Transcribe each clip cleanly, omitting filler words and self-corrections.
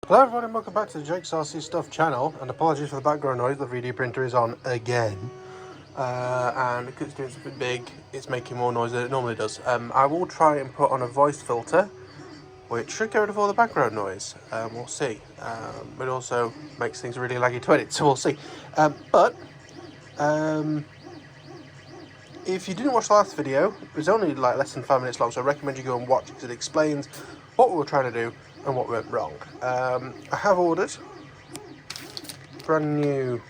Hello everyone and welcome back to the Jake's RC Stuff channel, and apologies for the background noise, the 3D printer is on again. And because it's doing something big, it's making more noise than it normally does. I will try and put on a voice filter, which should get rid of all the background noise. We'll see. It also makes things really laggy to edit, so we'll see. If you didn't watch the last video, it was only like less than 5 minutes long, so I recommend you go and watch it because it explains what we were trying to do and what went wrong. I have ordered brand new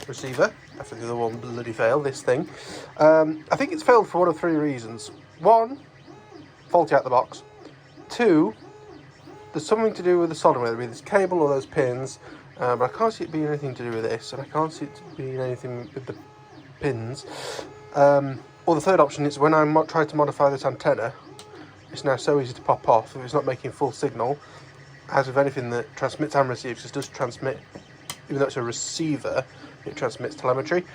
receiver after the other one bloody failed, this thing. I think it's failed for one of three reasons. One, faulty out the box. Two, there's something to do with the soldering, whether it be this cable or those pins, but I can't see it being anything to do with this, and I can't see it being anything with the pins. Or the third option is when I tried to modify this antenna, it's now so easy to pop off if it's not making full signal. As with anything that transmits and receives, it does transmit, even though it's a receiver, it transmits telemetry.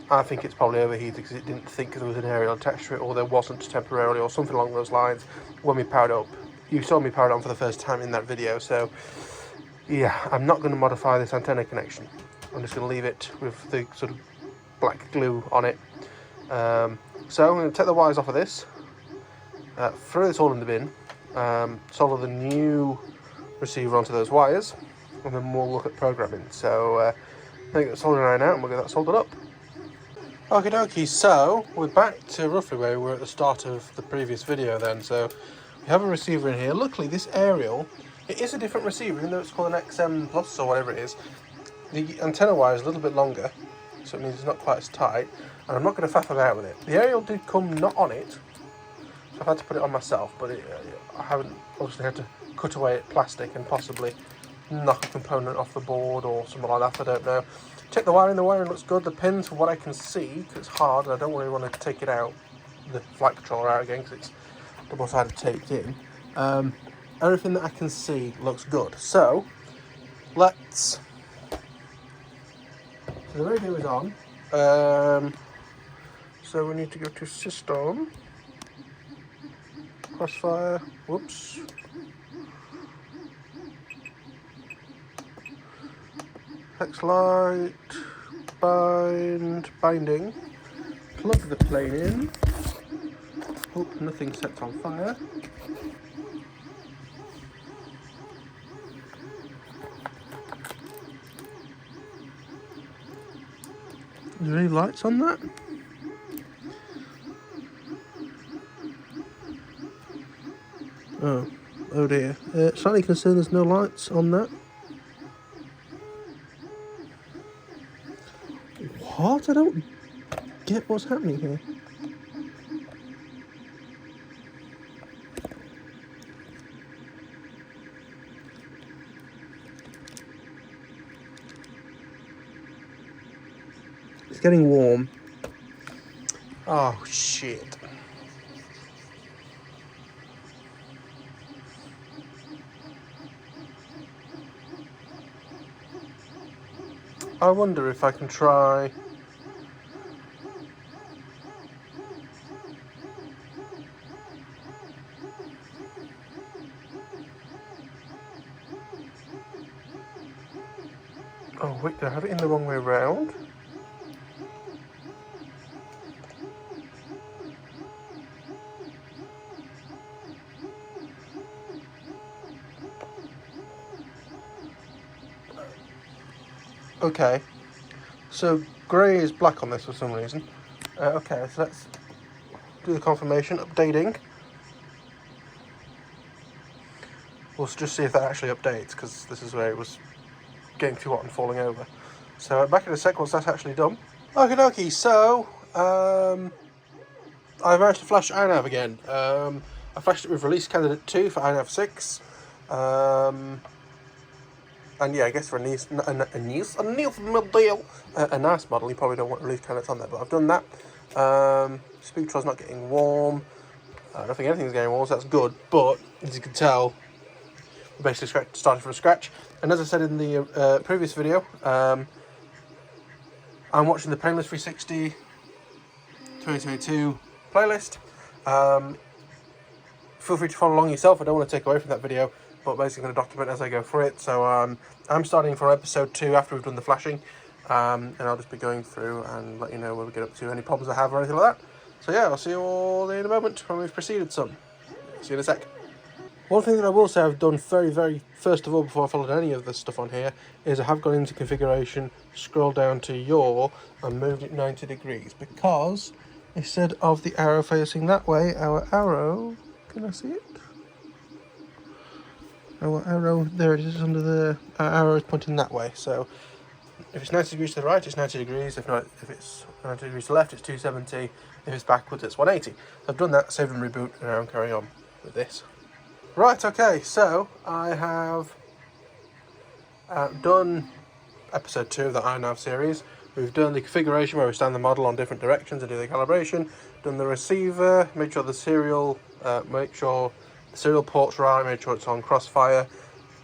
I think it's probably overheated because it didn't think there was an aerial attached to it, or there wasn't temporarily, or something along those lines when we powered up. You saw me power it on for the first time in that video, so yeah, I'm not going to modify this antenna connection. I'm just going to leave it with the sort of black glue on it. So I'm going to take the wires off of this, throw this all in the bin, solder the new receiver onto those wires, and then we'll look at programming. So I think that's soldering iron out and we'll get that soldered up. Okie dokie, so we're back to roughly where we were at the start of the previous video then. So we have a receiver in here. Luckily this aerial, it is a different receiver, even though it's called an XM Plus or whatever it is. The antenna wire is a little bit longer, so it means it's not quite as tight, and I'm not going to faff about with it. The aerial did come not on it, so I've had to put it on myself, but I haven't obviously had to cut away at plastic and possibly knock a component off the board or something like that, I don't know. Check the wiring looks good. The pins, from what I can see, because it's hard and I don't really want to take it out, the flight controller out again because it's double-sided taped in. Everything that I can see looks good. So let's... So the radio is on. So we need to go to System, Crossfire, whoops. Hex light, binding, plug the plane in, hope nothing sets on fire. Is there any lights on that? Oh dear. Slightly concerned there's no lights on that. What? I don't get what's happening here. It's getting warm. Oh shit. I wonder if I can try... Oh wait, did I have it in the wrong way around? Okay, so grey is black on this for some reason. Okay, so let's do the confirmation, updating. We'll just see if that actually updates, because this is where it was getting too hot and falling over. So back in a sec once that's actually done. Okie dokie, so I managed to flash iNav again. I flashed it with release candidate 2 for iNav 6. And yeah, I guess for a nice model, a nice model, you probably don't want release candidates on there, but I've done that. Speed control's not getting warm. I don't think anything's getting warm, so that's good. But as you can tell, we're basically starting from scratch. And as I said in the previous video, I'm watching the Painless 360 2022 playlist. Feel free to follow along yourself. I don't want to take away from that video. but basically going to document as I go through it. So I'm starting from episode 2 after we've done the flashing, and I'll just be going through and let you know where we get up to, any problems I have or anything like that. So yeah, I'll see you all in a moment when we've proceeded some. See you in a sec. One thing that I will say I've done very first of all before I followed any of this stuff on here is I have gone into configuration, scrolled down to yaw and moved it 90 degrees, because instead of the arrow facing that way, our arrow, can I see it? Our arrow, there it is under the, our arrow is pointing that way, so if it's 90 degrees to the right, it's 90 degrees, if it's 90 degrees to the left, it's 270, if it's backwards, it's 180. I've done that, save and reboot, and now I'm carrying on with this. Right, okay, so I have done episode 2 of the iNav series. We've done the configuration where we stand the model on different directions and do the calibration. Done the receiver, make sure the serial port's right, make sure it's on crossfire.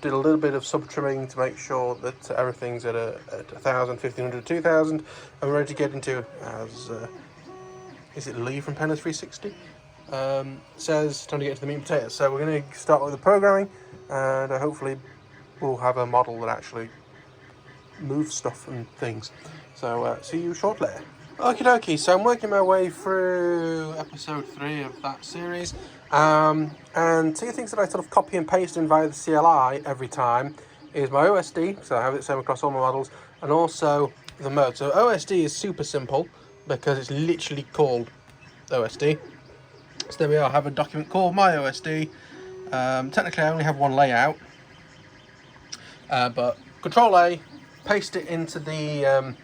Did a little bit of sub trimming to make sure that everything's at 1,000, 1,500, 2,000, and we're ready to get into, as is it Lee from Penner's 360? Says time to get into the meat and potatoes. So we're going to start with the programming, and hopefully we'll have a model that actually moves stuff and things. So see you shortly. Okie dokie, so I'm working my way through episode 3 of that series, and two things that I sort of copy and paste in via the CLI every time is my OSD, so I have it the same across all my models, and also the mode. So OSD is super simple because it's literally called OSD. So there we are, I have a document called my OSD. Technically I only have one layout, but Control A, paste it into the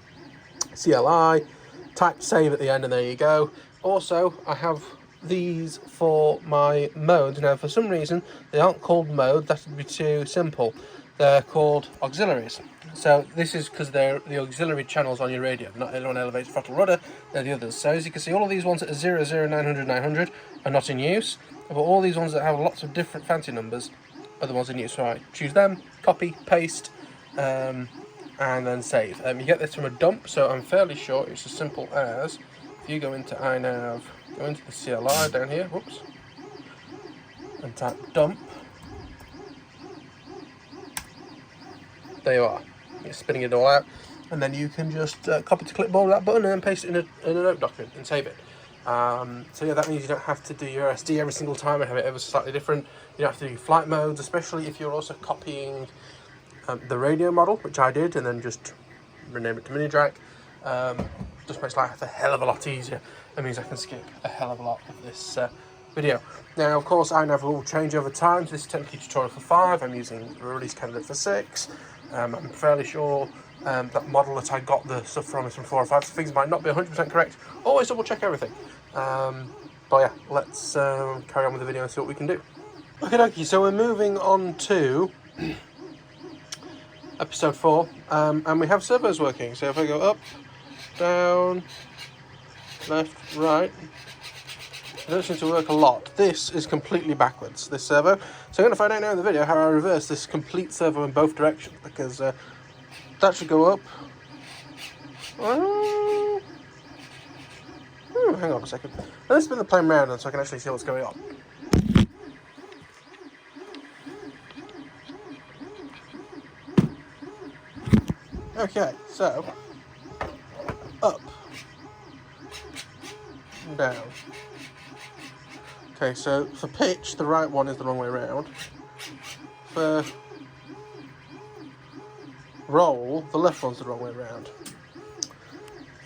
CLI, type save at the end, and there you go. Also, I have these for my modes. Now for some reason they aren't called mode, that would be too simple. They're called auxiliaries. So this is because they're the auxiliary channels on your radio. Not everyone elevates throttle rudder, they're the others. So as you can see, all of these ones that are 00, 900, 900 are not in use, but all these ones that have lots of different fancy numbers are the ones in use. So I choose them, copy, paste, and then save. You get this from a dump, so I'm fairly sure it's as simple as, if you go into iNav, go into the CLI down here, whoops, and type dump, there you are. It's spinning it all out, and then you can just copy to clipboard that button and then paste it in a note document and save it. So yeah, that means you don't have to do your SD every single time and have it ever slightly different. You don't have to do flight modes, especially if you're also copying the radio model, which I did, and then just rename it to Mini Drak. Just makes life a hell of a lot easier. It means I can skip a hell of a lot of this video. Now, of course, iNav will change over time. So this is technically tutorial for 5. I'm using the release candidate for 6. I'm fairly sure that model that I got the stuff from is from 4 or 5. So things might not be 100% correct. Always double check everything. But yeah, let's carry on with the video and see what we can do. Okay, dokie, so we're moving on to episode 4, and we have servos working. So if I go up, down, left, right, it doesn't seem to work a lot. This is completely backwards, this servo. So I'm going to find out now in the video how I reverse this complete servo in both directions, because that should go up. Hang on a second. Let's spin the plane around so I can actually see what's going on. Okay, so up, down. Okay, so for pitch, the right one is the wrong way around. For roll, the left one's the wrong way around.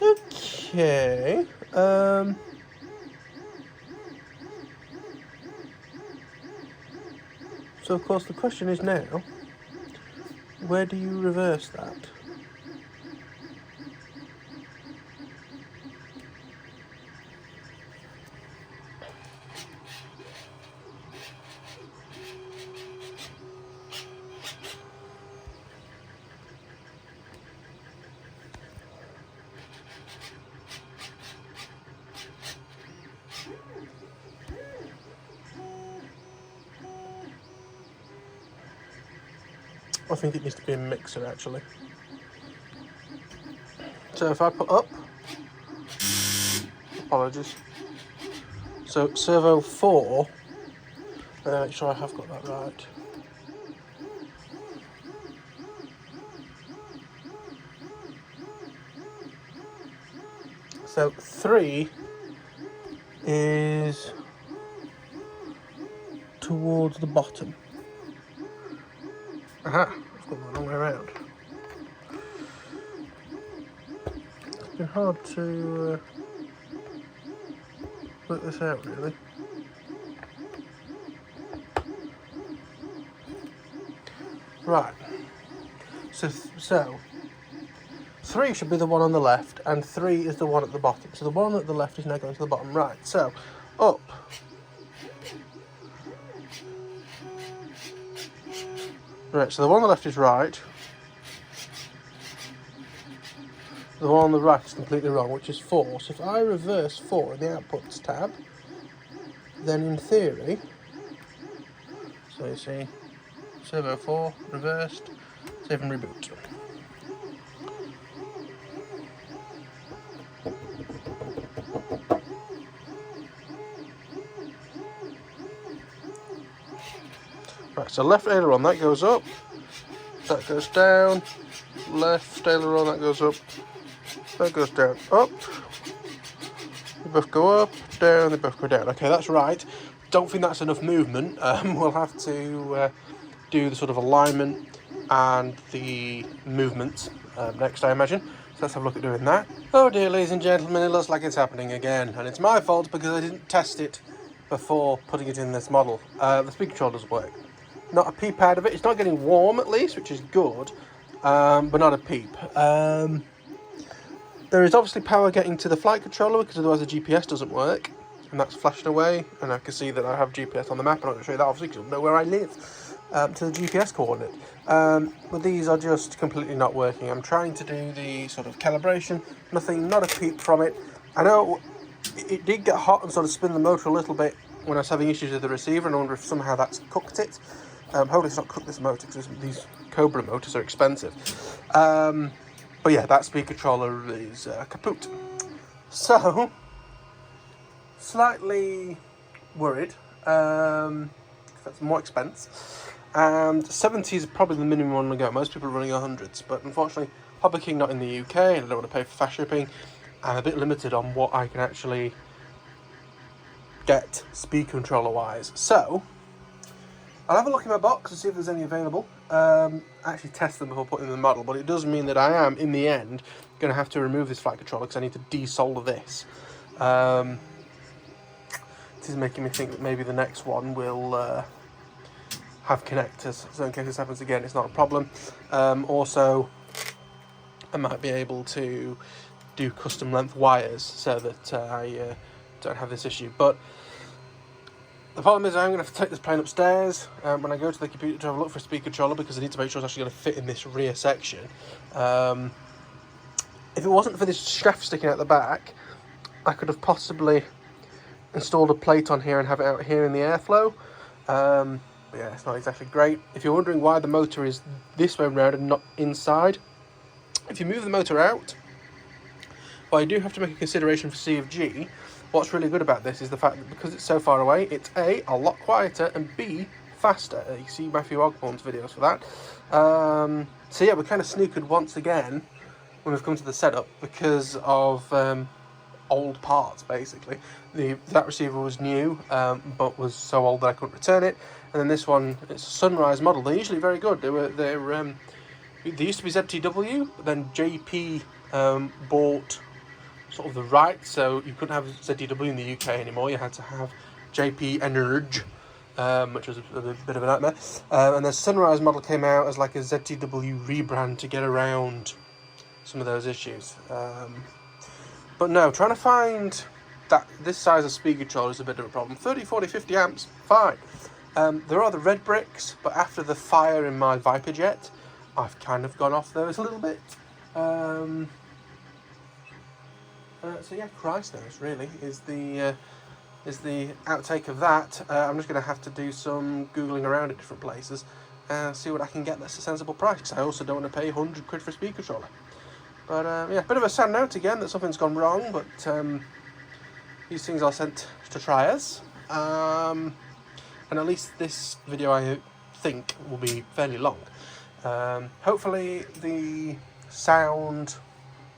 Okay. So of course the question is now, where do you reverse that? I think it needs to be a mixer actually. So if I put up, apologies, so servo 4, make sure I have got that right. So 3 is towards the bottom. Aha, I've got the wrong way around. It's been hard to work this out, really. Right. So 3 should be the one on the left, and 3 is the one at the bottom. So the one at the left is now going to the bottom. Right, so up. Right, so the one on the left is right. The one on the right is completely wrong, which is 4. So if I reverse 4 in the outputs tab, then in theory, so you see, Servo 4, reversed, save and reboot. Right, so left aileron, that goes up, that goes down, left aileron, that goes up, that goes down, up, they both go up, down, they both go down. Okay, that's right. Don't think that's enough movement. We'll have to do the sort of alignment and the movement next, I imagine. So let's have a look at doing that. Oh dear, ladies and gentlemen, it looks like it's happening again, and it's my fault because I didn't test it before putting it in this model. The speed control doesn't work. Not a peep out of it. It's not getting warm at least, which is good, but not a peep. There is obviously power getting to the flight controller because otherwise the GPS doesn't work, and that's flashing away, and I can see that I have GPS on the map. I'm not going to show you that obviously because you'll know where I live, to the GPS coordinate. But these are just completely not working. I'm trying to do the sort of calibration, not a peep from it. I know it did get hot and sort of spin the motor a little bit when I was having issues with the receiver, and I wonder if somehow that's cooked it. Hopefully it's not cooked this motor because these Cobra motors are expensive. But yeah, that speed controller is kaput. So, slightly worried, that's more expense. And 70 is probably the minimum one to go. Most people are running 100s, but unfortunately, Hobby King not in the UK, and I don't want to pay for fast shipping. I'm a bit limited on what I can actually get speed controller wise. So, I'll have a look in my box and see if there's any available. Actually test them before putting them in the model, but it does mean that I am, in the end, going to have to remove this flight controller because I need to desolder this. This is making me think that maybe the next one will have connectors, so in case this happens again, it's not a problem. Also, I might be able to do custom length wires so that I don't have this issue. But the problem is I'm going to have to take this plane upstairs when I go to the computer to have a look for a speed controller, because I need to make sure it's actually going to fit in this rear section. If it wasn't for this shaft sticking out the back, I could have possibly installed a plate on here and have it out here in the airflow. But yeah, it's not exactly great. If you're wondering why the motor is this way around and not inside, if you move the motor out, well, you do have to make a consideration for C of G. What's really good about this is the fact that because it's so far away, it's A, a lot quieter, and B, faster. You see Matthew Ogborn's videos for that. So yeah, we're kind of snookered once again when we've come to the setup because of old parts, basically. That receiver was new, but was so old that I couldn't return it. And then this one, it's a Sunrise model. They're usually very good. They used to be ZTW, but then JP bought sort of the rights, so you couldn't have ZTW in the UK anymore. You had to have JP Energy, which was a bit of a nightmare. And the Sunrise model came out as like a ZTW rebrand to get around some of those issues. But no, trying to find this size of speed controller is a bit of a problem. 30, 40, 50 amps, fine. There are the red bricks, but after the fire in my Viper jet, I've kind of gone off those a little bit. So yeah, Christ knows really is the outtake of that. I'm just going to have to do some googling around at different places and see what I can get that's a sensible price, because I also don't want to pay 100 quid for a speed controller. But yeah, bit of a sad note again that something's gone wrong, but these things are sent to triers. And at least this video, I think, will be fairly long. Hopefully the sound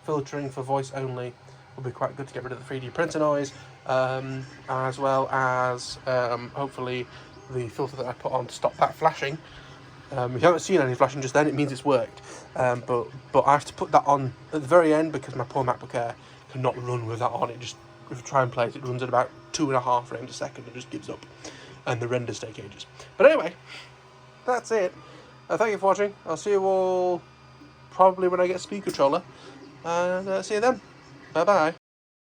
filtering for voice only will be quite good to get rid of the 3D printer noise, as well as hopefully the filter that I put on to stop that flashing. If you haven't seen any flashing just then, it means it's worked. But I have to put that on at the very end because my poor MacBook Air cannot run with that on. It just, if you try and play it, it runs at about 2.5 frames a second and just gives up. And the renders take ages. But anyway, that's it. Thank you for watching. I'll see you all probably when I get a speaker controller. And see you then. Bye bye.